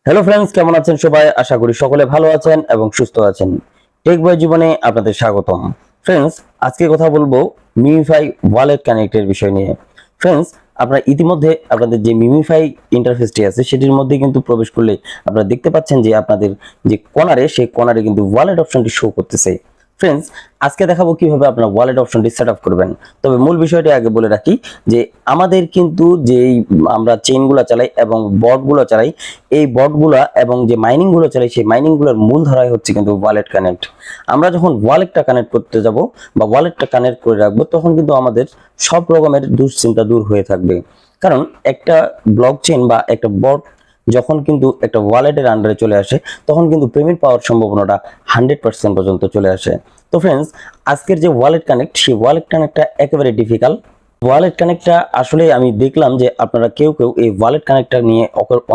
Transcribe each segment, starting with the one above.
Hello friends, কেমন আছেন সবাই? আশা করি সকলে ভালো আছেন এবং সুস্থ আছেন। টেক বয় জীবনে আপনাদের স্বাগতম। ফ্রেন্ডস, আজকে কথা বলবো মিমিফাই ওয়ালেট কানেক্টের বিষয় নিয়ে। ফ্রেন্ডস, আপনারা ইতিমধ্যে আপনাদের যে মিমিফাই ইন্টারফেসটি আছে সেটির মধ্যে কিন্তু প্রবেশ করলে আপনারা দেখতে পাচ্ছেন যে আপনাদের যে কর্নারে সেই কর্নারে কিন্তু ওয়ালেট অপশনটি শো করতেছে। ফ্রেন্ডস, আজকে দেখাবো কিভাবে আপনারা ওয়ালেট অপশনটি সেট আপ করবেন। তবে মূল বিষয়টি আগে বলে রাখি যে আমাদের কিন্তু যেই আমরা চেইনগুলো চালাই এবং বটগুলো চালাই, এই বটগুলা এবং যে মাইনিং গুলো চালাই সেই মাইনিং গুলোর মূল ধারাই হচ্ছে কিন্তু ওয়ালেট কানেক্ট। আমরা যখন ওয়ালেটটা কানেক্ট করতে যাব বা ওয়ালেটটা কানেক্ট করে রাখবো তখন কিন্তু আমাদের সব রকমের দুশ্চিন্তা দূর হয়ে থাকবে। কারণ একটা ব্লক চেইন বা একটা বট যখন কিন্তু একটা ওয়ালেটের আন্ডারে চলে আসে তখন কিন্তু পেমেন্ট পাওয়ার সম্ভাবনাটা 100% পর্যন্ত চলে আসে। তো ফ্রেন্ডস, আজকের যে ওয়ালেট কানেক্ট সেই ওয়ালেট কানেক্টটা একেবারে ডিফিকাল্ট। ওয়ালেট কানেক্টটা আসলে আমি দেখলাম যে আপনারা কেউ কেউ এই ওয়ালেট কানেক্টটা নিয়ে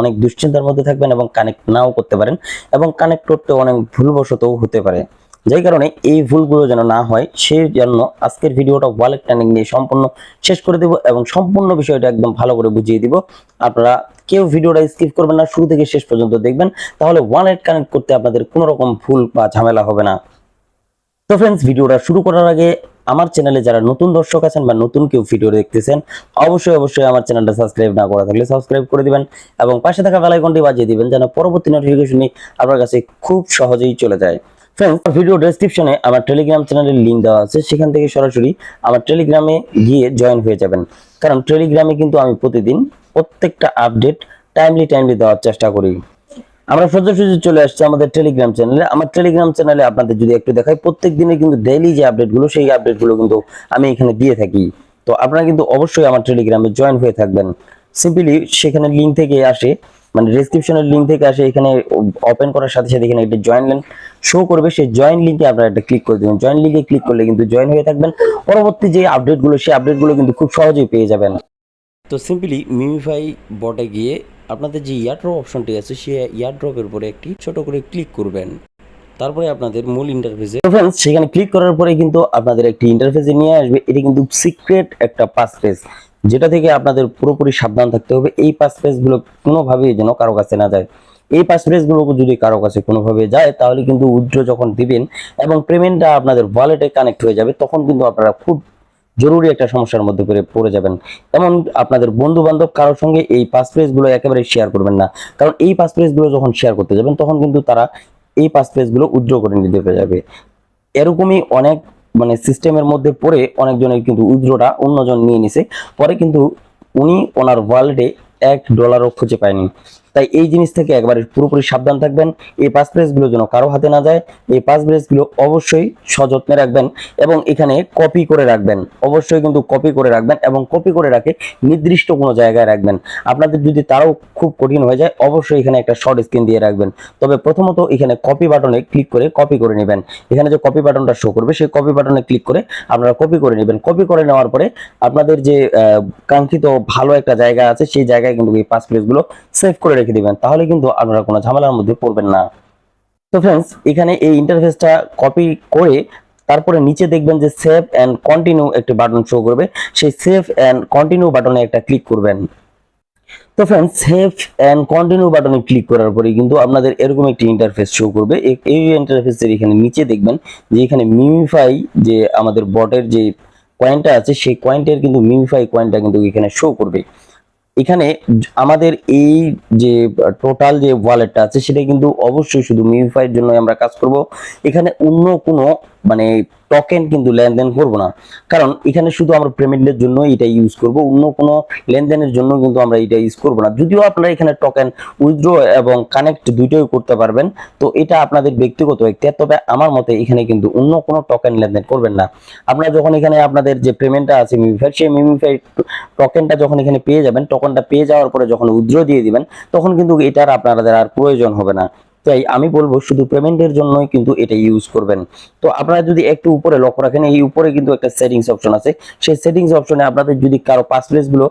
অনেক দুশ্চিন্তার মধ্যে থাকবেন এবং কানেক্ট নাও করতে পারেন এবং কানেক্ট করতে অনেক ভুলবশতও হতে পারে। যাই কারণে এই ভুলগুলো যেন না হয় সেই জন্য আজকের ভিডিওটা ওয়ালেট কানেক্ট নিয়ে সম্পূর্ণ শেষ করে দেব এবং সম্পূর্ণ বিষয়টা একদম ভালো করে বুঝিয়ে দিব। আপনারা কেউ ভিডিওটা স্কিপ করবেন না, শুরু থেকে শেষ পর্যন্ত দেখবেন, তাহলে ওয়ালেট কানেক্ট করতে আপনাদের কোনো রকম ভুল বা ঝামেলা হবে না। তো ফ্রেন্ডস, ভিডিওটা শুরু করার আগে আমার চ্যানেলে যারা নতুন দর্শক আছেন বা নতুন কেউ ভিডিও দেখতেছেন অবশ্যই আমার চ্যানেলটা সাবস্ক্রাইব না করা থাকলে সাবস্ক্রাইব করে দিবেন এবং পাশে থাকা বেল আইকনটি বাজিয়ে দিবেন যেন পরবর্তী নোটিফিকেশনই আপনার কাছে খুব সহজেই চলে যায়। ফ্রেন্ডস, ভিডিও ডেসক্রিপশনে আমার টেলিগ্রাম চ্যানেলের লিংক দেওয়া আছে, সেখান থেকে সরাসরি আমার টেলিগ্রামে গিয়ে জয়েন হয়ে যাবেন। কারণ টেলিগ্রামে কিন্তু আমি প্রতিদিন প্রত্যেকটা আপডেট টাইমলি দেওয়ার চেষ্টা করি। আমরা সোজাসুজি চলে আসছি আমাদের টেলিগ্রাম চ্যানেলে। আমার টেলিগ্রাম চ্যানেলে আপনাদের যদি একটু দেখাই, প্রত্যেক দিনে কিন্তু ডেইলি যে আপডেটগুলো সেই আপডেটগুলো কিন্তু আমি এখানে দিয়ে থাকি। তো আপনারা কিন্তু অবশ্যই আমার টেলিগ্রামে জয়েন হয়ে থাকবেন। সিম্পলি সেখানে লিংক থেকে আসে, মানে ডেসক্রিপশনের লিংক থেকে আসে, এখানে ওপেন করার সাথে সাথে এখানে একটা জয়েন লিংক শো করবে, সেই জয়েন লিংকে আপনারা একটা ক্লিক করে দেবেন। জয়েন লিংকে ক্লিক করলে কিন্তু জয়েন হয়ে থাকবেন। পরবর্তী যে আপডেটগুলো সেই আপডেটগুলো কিন্তু খুব সহজেই পেয়ে যাবেন। তো সিম্পলি মিমিফাই বটে গিয়ে আপনাদের যে ইয়ারড্রপ অপশনটি আছে সেই ইয়ারড্রপের উপরে একটি ছোট করে ক্লিক করবেন। তারপরে আপনাদের মূল ইন্টারফেসে ফ্রেন্ডস সেখানে ক্লিক করার পরে কিন্তু আপনাদের একটি ইন্টারফেসে নিয়ে আসবে। এটি কিন্তু সিক্রেট একটা পাসফ্রেজ, যেটা থেকে আপনাদের পুরোপুরি সাবধান থাকতে হবে। এই পাসফ্রেজ গুলো কোনোভাবেই যেন কারো কাছে না যায়। এই পাসফ্রেজ গুলো যদি কারো কাছে কোনোভাবে যায় তাহলে কিন্তু উইথড্র যখন দিবেন এবং পেমেন্টটা আপনাদের ওয়ালেটে কানেক্ট হয়ে যাবে তখন কিন্তু আপনারা খুব জরুরি একটা সমস্যার মধ্যে পড়ে যাবেন। এমন আপনাদের বন্ধু বান্ধব কারোর সঙ্গে এই পাসফ্রেজ গুলো একেবারে শেয়ার করবেন না। কারণ এই পাসফ্রেজ গুলো যখন শেয়ার করতে যাবেন তখন কিন্তু তারা এই পাসফ্রেজ গুলো উইথড্র করে নিতে যাবে। এরকমই অনেক মানে সিস্টেমের মধ্যে পড়ে অনেকজনের কিন্তু উইথড্রটা অন্যজন নিয়ে নিছে, পরে কিন্তু উনি ওনার ওয়ালেটে $1 খুঁজে পায়নি। তাই এই জিনিস থেকে একবারে পুরোপুরি সাবধান থাকবেন। এই পাসফ্রেজ গুলো যেন কারো হাতে না যায়। এই পাসফ্রেজ গুলো অবশ্যই সযত্নে রাখবেন এবং এখানে কপি করে রাখবেন। অবশ্যই কিন্তু কপি করে রাখবেন এবং কপি করে রাখে নির্দিষ্ট কোনো জায়গায় রাখবেন। আপনাদের যদি তারও খুব কঠিন হয়ে যায় অবশ্যই এখানে একটা শর্ট স্ক্রিন দিয়ে রাখবেন। তবে প্রথমত এখানে কপি বাটনে ক্লিক করে কপি করে নেবেন। এখানে যে কপি বাটনটা শো করবে সেই কপি বাটনে ক্লিক করে আপনারা কপি করে নেবেন। কপি করে নেওয়ার পরে আপনাদের যে কাঙ্ক্ষিত ভালো একটা জায়গা আছে সেই জায়গায় কিন্তু এই পাসফ্রেজ গুলো সেভ করে রেখে দিবেন, তাহলে কিন্তু আপনারা কোনো ঝামেলার মধ্যে পড়বেন না। তো ফ্রেন্ডস, এখানে এই ইন্টারফেসটা কপি করে তারপরে নিচে দেখবেন যে সেভ এন্ড কন্টিনিউ একটি বাটন শো করবে, সেই সেভ এন্ড কন্টিনিউ বাটনে একটা ক্লিক করবেন। তো ফ্রেন্ডস, সেভ এন্ড কন্টিনিউ বাটনে ক্লিক করার পরে কিন্তু আপনাদের এরকম একটি ইন্টারফেস শো করবে। এই ইন্টারফেসের এখানে নিচে দেখবেন যে এখানে মিমিফাই যে আমাদের বটের যে কয়েনটা আছে সেই কয়েনটার কিন্তু মিমিফাই কয়েনটা কিন্তু এখানে শো করবে। এখানে আমাদের এই যে টোটাল যে ওয়ালেটটা আছে সেটা কিন্তু অবশ্যই শুধু মিমিফাই এর জন্য আমরা কাজ করব। এখানে অন্য কোনো মানে টোকেন কিন্তু লেনদেন করব না, কারণ এখানে শুধু আমরা পেমেন্টের জন্য এটা ইউজ করব, অন্য কোনো লেনদেনের জন্য কিন্তু আমরা এটা ইউজ করব না। যদিও আপনারা এখানে টোকেন উইথড্র এবং কানেক্ট দুইটাই করতে পারবেন, তো এটা আপনাদের ব্যক্তিগত এখতিয়ার। তবে আমার মতে এখানে কিন্তু অন্য কোনো টোকেন লেনদেন করবেন না। আপনারা যখন এখানে আপনাদের যে পেমেন্টটা আছে মিমিফাই, সেই মিমিফাই টোকেনটা যখন এখানে পেয়ে যাবেন, টোকেনটা পেয়ে যাওয়ার পরে যখন উইথড্র দিয়ে দিবেন তখন কিন্তু এটার আপনাদের আর প্রয়োজন হবে না। তাই আমি বলবো শুধু পেমেন্টের জন্যই কিন্তু এটা ইউজ করবেন। তো আপনারা যদি একটু উপরে লক্ষ্য রাখেন, এই উপরে কিন্তু একটা সেটিংস অপশন আছে। সেই সেটিংস অপশনে আপনাদের যদি কারো পাসওয়ার্ড গুলো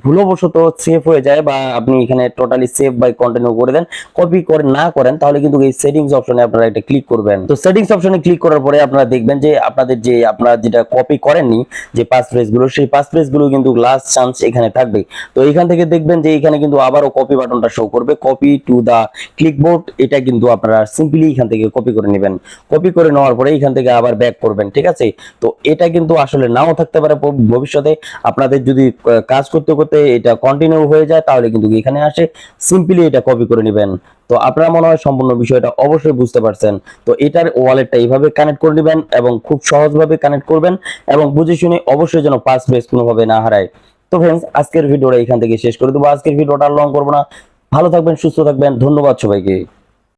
ভুলবশত সেভ হয়ে যায়, বা আপনি এখানে টোটালি সেভ বাই কন্টিনিউ করে দেন, কপি করে না করেন, তাহলে কিন্তু এই সেটিংস অপশনে আপনারা এটা ক্লিক করবেন। তো সেটিংস অপশনে ক্লিক করার পরে আপনারা দেখবেন যে আপনাদের যে আপনারা যেটা কপি করেননি যে পাসওয়ার্ড গুলো, সেই পাসওয়ার্ড গুলো কিন্তু লাস্ট চান্স এখানে থাকবে। তো এখান থেকে দেখবেন যে এখানে কিন্তু আবারও কপি বাটনটা শো করবে, কপি টু দা ক্লিকবোর্ড। এটা কিন্তু আপনারা সিম্পলি এখান থেকে কপি করে নেবেন। কপি করে নেওয়ার পরে এখান থেকে আবার ব্যাক করবেন, ঠিক আছে। তো এটা কিন্তু আসলে নাও থাকতে পারে ভবিষ্যতে। আপনাদের যদি কাজ করতে করতে এটা কন্টিনিউ হয়ে যায়, তাহলে কিন্তু এখানে আসে সিম্পলি এটা কপি করে নেবেন। তো আপনারা মনে হয় সম্পূর্ণ বিষয়টা অবশ্যই বুঝতে পারছেন। তো এটার ওয়ালেটটা এইভাবে কানেক্ট করে নেবেন এবং খুব সহজভাবে কানেক্ট করবেন, এবং বুঝে শুনে অবশ্যই যেন পাসওয়ার্ড কোনোভাবে না হারায়। তো ফ্রেন্ডস, আজকের ভিডিওটা এখান থেকে শেষ করে দেবো। আজকের ভিডিওটা লং করবো না। ভালো থাকবেন, সুস্থ থাকবেন। ধন্যবাদ সবাইকে।